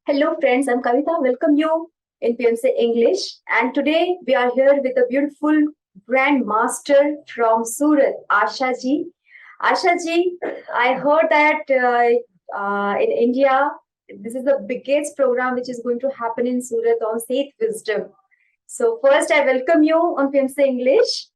Hello, friends. I'm Kavita. Welcome you in PMC English. And today we are here with a beautiful grandmaster from Surat, Asha ji. Asha ji, I heard that in India, this is the biggest program which is going to happen in Surat on Seth Wisdom. So first, I welcome you on PMC English.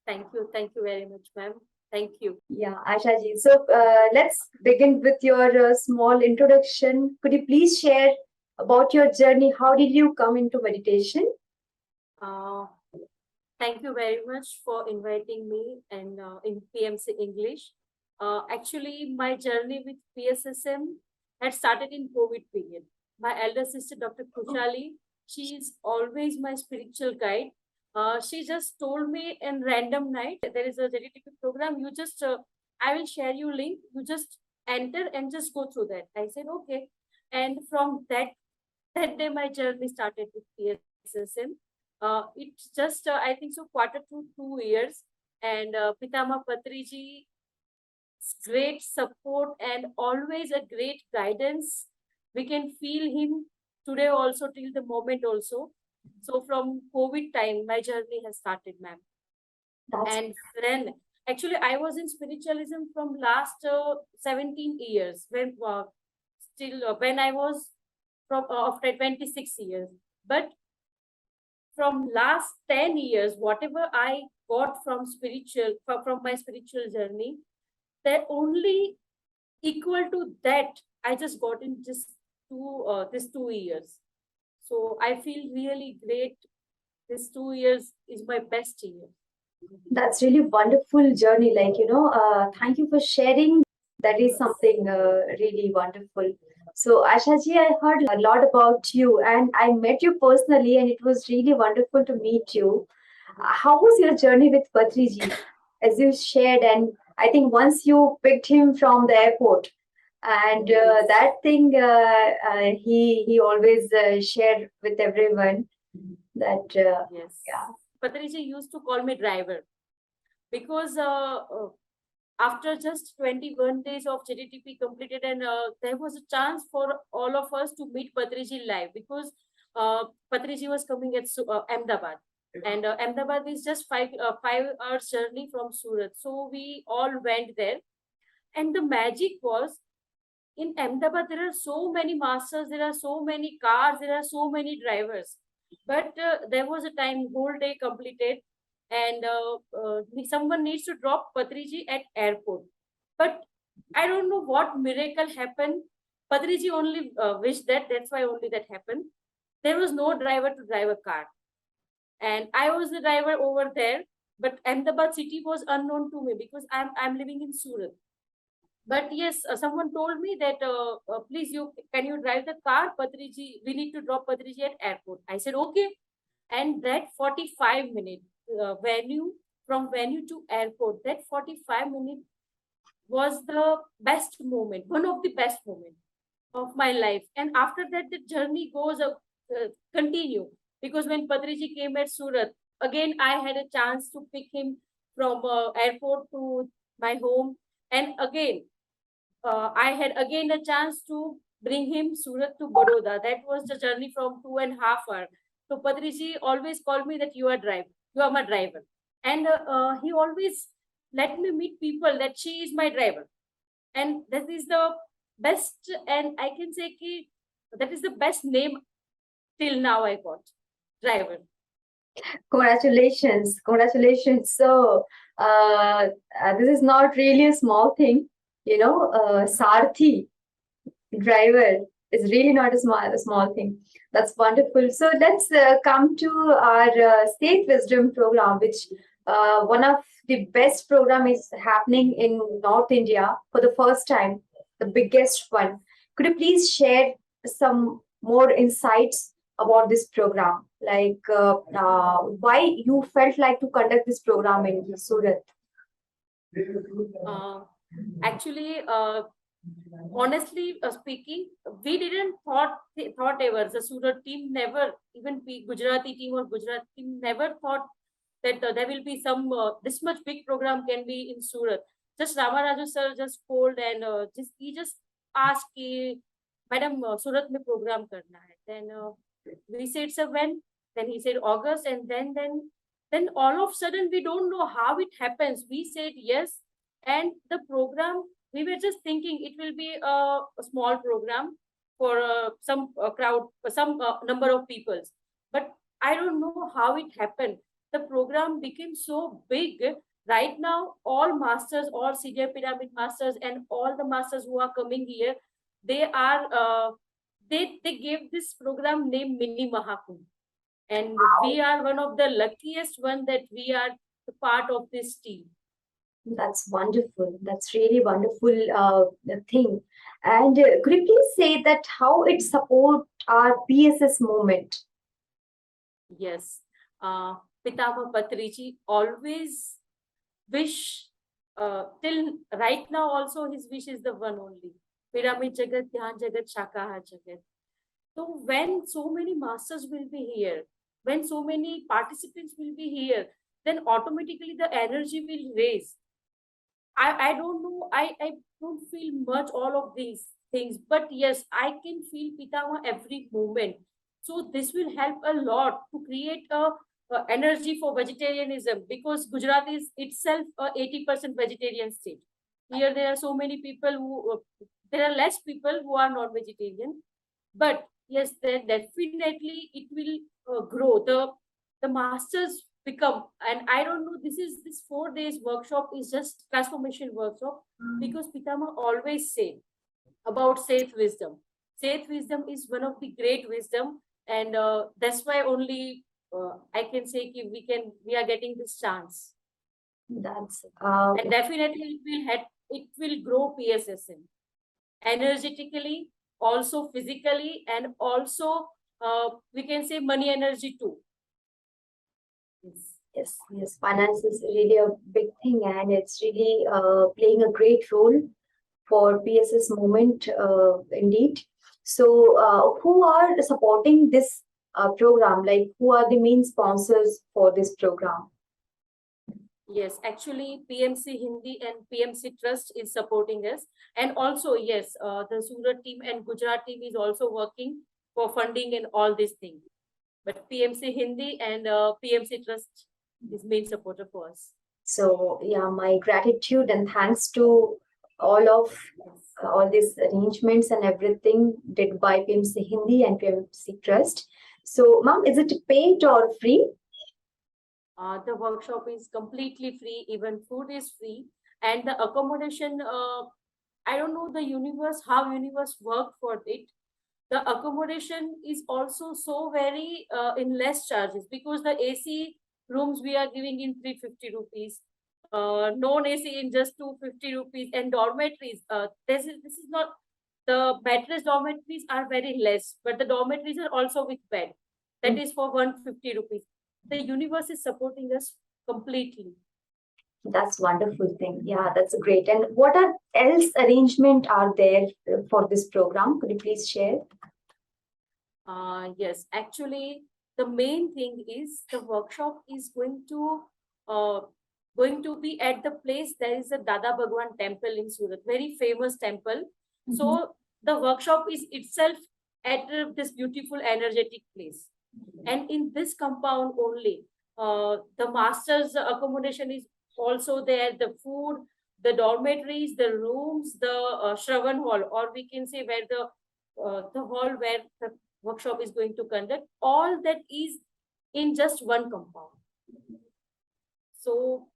Thank you. Thank you very much, ma'am. Thank you. Yeah, Asha ji. So let's begin with your small introduction. Could you please share about your journey? How did you come into meditation? Thank you very much for inviting me and in PMC English. Actually, my journey with PSSM had started in COVID period. My elder sister, Dr. Kushali, she is always my spiritual guide. She just told me in random night, there is a JDTP program. You just, I will share you link. You just enter and just go through that. I said, okay. And from that day, my journey started with PSSM. It's just, I think so, quarter to 2 years. And Pitamaha Patriji, great support and always a great guidance. We can feel him today also till the moment also. So from COVID time, my journey has started, ma'am. And then actually I was in spiritualism from last 17 years when when I was from after 26 years. But from last 10 years, whatever I got from my spiritual journey, that only equal to that I just got in just this 2 years. So I feel really great. This 2 years is my best year. That's really wonderful journey. Thank you for sharing. That is something really wonderful. So, Asha ji, I heard a lot about you and I met you personally, and it was really wonderful to meet you. How was your journey with Patriji? As you shared, and I think once you picked him from the airport, and that thing he always shared with everyone that yes, yeah. Patriji used to call me driver because after just 21 days of JDTP completed, and there was a chance for all of us to meet Patriji live because Patriji was coming at Ahmedabad. And Ahmedabad is just 5 hours journey from Surat. So we all went there. And the magic was, in Ahmedabad, there are so many masters, there are so many cars, there are so many drivers. But there was a time, whole day completed, and someone needs to drop Patriji at airport. But I don't know what miracle happened. Patriji only wished that, that's why only that happened. There was no driver to drive a car. And I was the driver over there, but Ahmedabad city was unknown to me because I'm living in Surat. But yes, someone told me that please can you drive the car, Patriji? We need to drop Patriji at airport. I said okay, and that 45 minute from venue to airport, that 45 minutes was the best moment, one of the best moment of my life. And after that, the journey goes continue, because when Patriji came at Surat, again I had a chance to pick him from airport to my home, and again I had again a chance to bring him Surat to Baroda. That was the journey from 2.5 hours. So Patriji always called me that you are my driver. And he always let me meet people that she is my driver. And that is the best, and I can say that is the best name till now I got, driver. Congratulations. So this is not really a small thing. Sarthi, driver, is really not a small thing. That's wonderful. So let's come to our State Wisdom program, which one of the best program is happening in North India for the first time, the biggest one. Could you please share some more insights about this program? Like why you felt like to conduct this program in Surat? Actually, honestly speaking, we didn't thought ever, the Surat team never, even Gujarati team or Gujarat team never thought that there will be some this much big program can be in Surat. Just Ramaraju sir just called, and he just asked Madam, Surat mein program karna hai. Then we said, sir, when? Then he said August, and then all of a sudden we don't know how it happens. We said yes, and the program, we were just thinking it will be a small program for some crowd, some number of people. But I don't know how it happened. The program became so big. Right now, all masters, all senior pyramid masters, and all the masters who are coming here, they are they gave this program name Mini Mahakumbh, and we are one of the luckiest one that we are the part of this team. That's wonderful. That's really wonderful thing. And could you please say that how it support our PSS movement? Yes, Pitamaha Patriji always wish till right now also his wish is the one only. Pyramid Jagath, Dhyana Jagath, Shakahara Jagath. So when so many masters will be here, when so many participants will be here, then automatically the energy will raise. I don't know, I don't feel much all of these things, but yes, I can feel Pitama every moment. So this will help a lot to create a energy for vegetarianism, because Gujarat is itself a 80% vegetarian state. Here there are so many people who, there are less people who are non-vegetarian, but yes, then definitely it will grow. The masters become, and I don't know, this 4 days workshop is just transformation workshop, because Pitama always say about Seth Wisdom. Seth Wisdom is one of the great wisdom, and that's why only I can say we are getting this chance. That's And definitely it will grow PSSM energetically, also physically, and also we can say money energy too. yes. Finance is really a big thing, and it's really playing a great role for PSS movement, indeed. So, who are supporting this program? Like, who are the main sponsors for this program? Yes, actually, PMC Hindi and PMC Trust is supporting us. And also, yes, the Surat team and Gujarat team is also working for funding and all these things. But PMC Hindi and PMC Trust is main supporter for us. So, yeah, my gratitude and thanks to all these arrangements and everything did by PMC Hindi and PMC Trust. So, ma'am, is it paid or free? The workshop is completely free, even food is free, and the accommodation, I don't know how universe work for it. The accommodation is also so very in less charges, because the AC rooms we are giving in 350 rupees, non-AC in just 250 rupees, and dormitories. This is not, the mattress dormitories are very less, but the dormitories are also with bed. That is for 150 rupees. The universe is supporting us completely. That's wonderful thing. Yeah, that's great. And what are else arrangement are there for this program? Could you please share? Yes, actually, the main thing is the workshop is going to be at the place. There is a Dada Bhagwan temple in Surat, very famous temple. So the workshop is itself at this beautiful energetic place. And in this compound only, the master's accommodation is also there, the food, the dormitories, the rooms, the Shravan hall, or we can say where the hall where the workshop is going to conduct, all that is in just one compound. So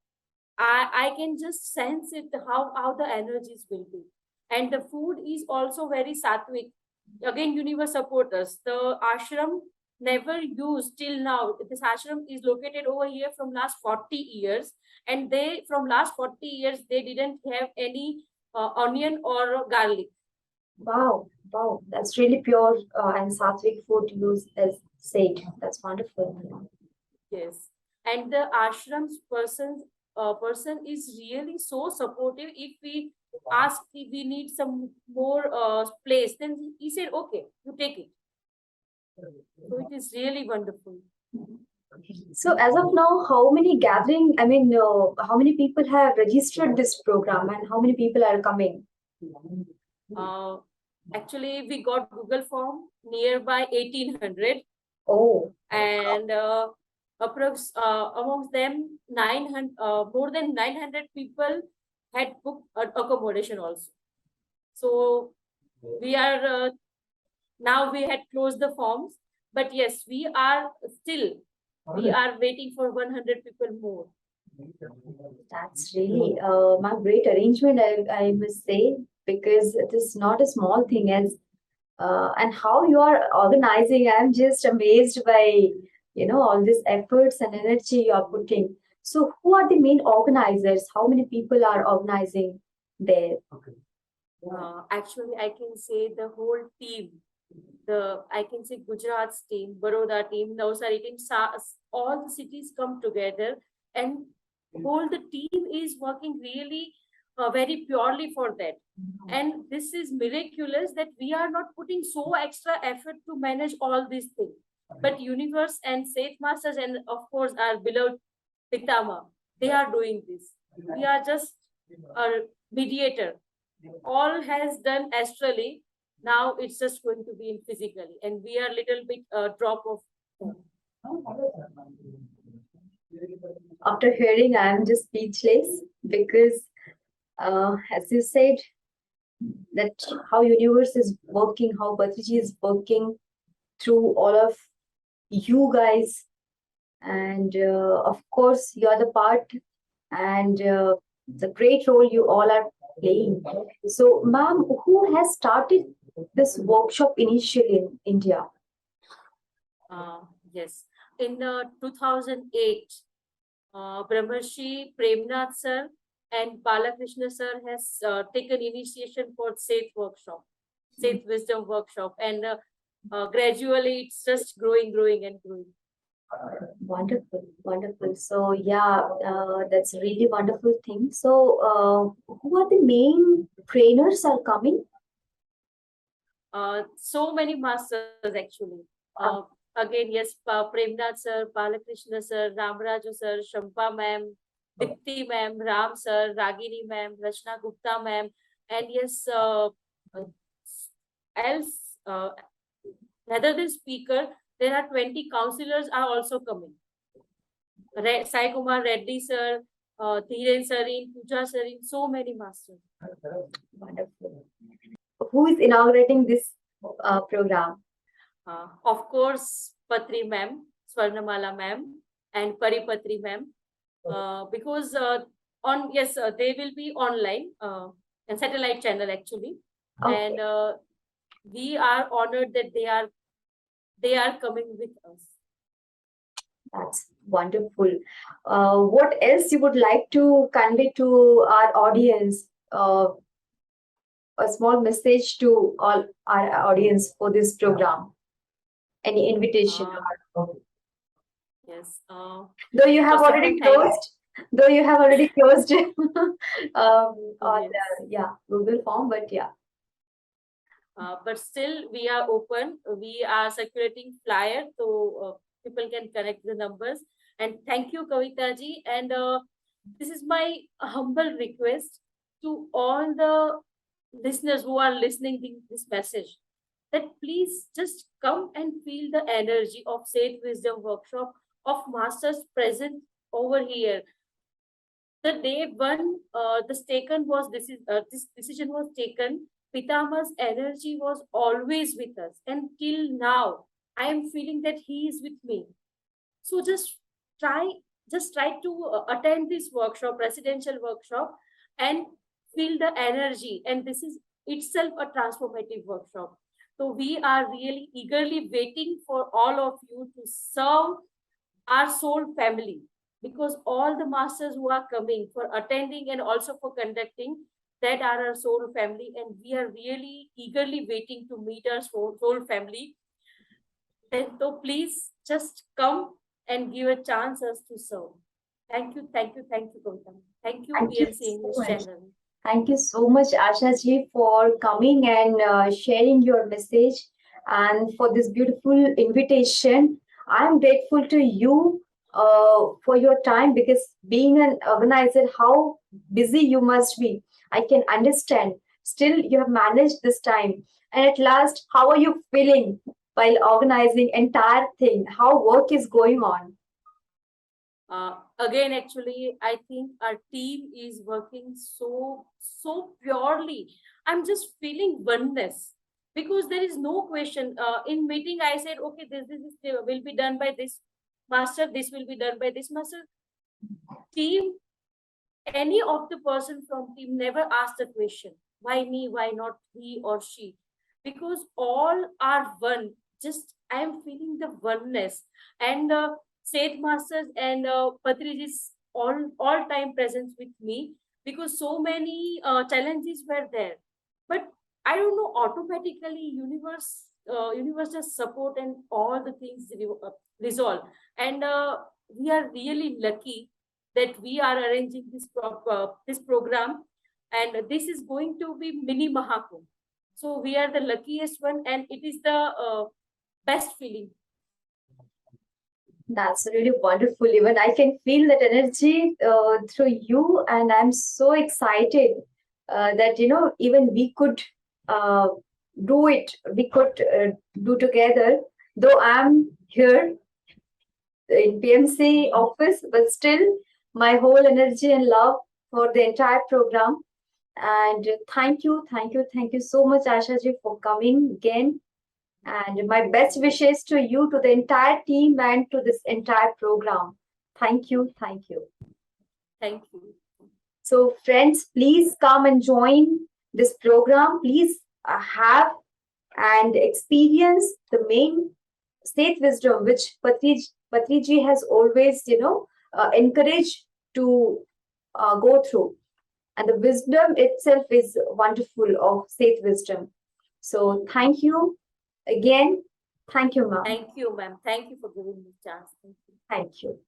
I can just sense it, how the energies will be. And the food is also very sattvic. Again, universe support us. The ashram never used till now. This ashram is located over here from last 40 years. And they, from last 40 years, they didn't have any onion or garlic. Wow, that's really pure and sattvic food use as said. That's wonderful. Yes, and the ashram's person is really so supportive. If we ask if we need some more place, then he said, "Okay, you take it." So it is really wonderful. So as of now, how many gathering? I mean, how many people have registered this program, and how many people are coming? Actually, we got Google form nearby 1800. Oh, And amongst them 900, more than 900 people had booked accommodation also. So we are now we had closed the forms, but yes, we are waiting for 100 people more. that's really my great arrangement, I must say, because it is not a small thing. And how you are organizing, I'm just amazed by, all these efforts and energy you are putting. So, who are the main organizers? How many people are organizing there? Actually, I can say the whole team. I can say Gujarat's team, Baroda team, Navsari team, all the cities come together, and whole the team is working really very purely for that. And this is miraculous that we are not putting so extra effort to manage all these things. But universe and Seth Masters and of course our beloved Pitama, they are doing this. We are just a mediator. All has done astrally. Now it's just going to be in physically, and we are little bit drop of them. After hearing, I'm just speechless because, as you said, that how universe is working, how Patriji is working through all of you guys, and of course you are the part, and the great role you all are playing. So, ma'am, who has started this workshop initially in India? Yes, in 2008, Brahmarshi Premnath sir and Balakrishna sir has taken initiation for Seth Workshop, Seth Wisdom Workshop, and gradually it's just growing and growing. Wonderful, wonderful. So yeah, that's a really wonderful thing. So who are the main trainers are coming? So many masters actually. Again, yes, Premnath sir, Balakrishna sir, Ramaraju sir, Shampa ma'am, Dipti ma'am, Ram sir, Ragini ma'am, Rachna Gupta ma'am, and yes, else, rather than speaker, there are 20 counselors are also coming. Sai Kumar Reddy sir, Dhiren Sarin, Pooja Sarin, so many masters. Wonderful. Who is inaugurating this program? Of course, Patri ma'am, Swarnamala ma'am, and Paripatri ma'am. Because they will be online and satellite channel actually. Okay. And we are honored that they are coming with us. That's wonderful. What else you would like to convey to our audience? A small message to all our audience for this program. Any invitation? Yes. Though you have already closed. Though you have already closed on Google form, but yeah. But still, we are open. We are circulating flyer, so people can connect the numbers. And thank you, Kavita ji. And this is my humble request to all the listeners who are listening to this message, that please just come and feel the energy of Seth Wisdom Workshop of masters present over here. The day when this decision was taken, Pitama's energy was always with us, and till now, I am feeling that he is with me. So just try to attend this workshop, residential workshop, and feel the energy. And this is itself a transformative workshop. So we are really eagerly waiting for all of you to serve our soul family, because all the masters who are coming for attending and also for conducting, that are our soul family, and we are really eagerly waiting to meet our soul family. And so please just come and give a chance us to serve. Thank you, Kavita. Thank you, PMC English channel. Thank you so much, Asha ji, for coming and sharing your message and for this beautiful invitation. I'm grateful to you for your time, because being an organizer, how busy you must be, I can understand. Still, you have managed this time, And at last, how are you feeling while organizing entire thing? How work is going on? Again, actually, I think our team is working so purely. I'm just feeling oneness because there is no question. In meeting, I said, okay, this will be done by this master. This will be done by this master. Team, any of the person from team never asked the question, why me, why not he or she? Because all are one. Just I am feeling the oneness. And Seth Masters and Patriji's all time presence with me, because so many challenges were there. But I don't know, automatically universe just support and all the things resolve. And we are really lucky that we are arranging this program, and this is going to be mini Mahakumbh. So we are the luckiest one, and it is the best feeling. That's really wonderful. Even I can feel that energy through you, and I'm so excited that even we could do it. We could do together. Though I'm here in PMC office, but still my whole energy and love for the entire program. And thank you so much, Asha ji, for coming again. And my best wishes to you, to the entire team, and to this entire program. Thank you. Thank you. So, friends, please come and join this program. Please have and experience the main state wisdom, which Patriji has always, encouraged to go through. And the wisdom itself is wonderful of state wisdom. So, thank you again. Thank you, ma'am. Thank you, ma'am. Thank you for giving me a chance. Thank you.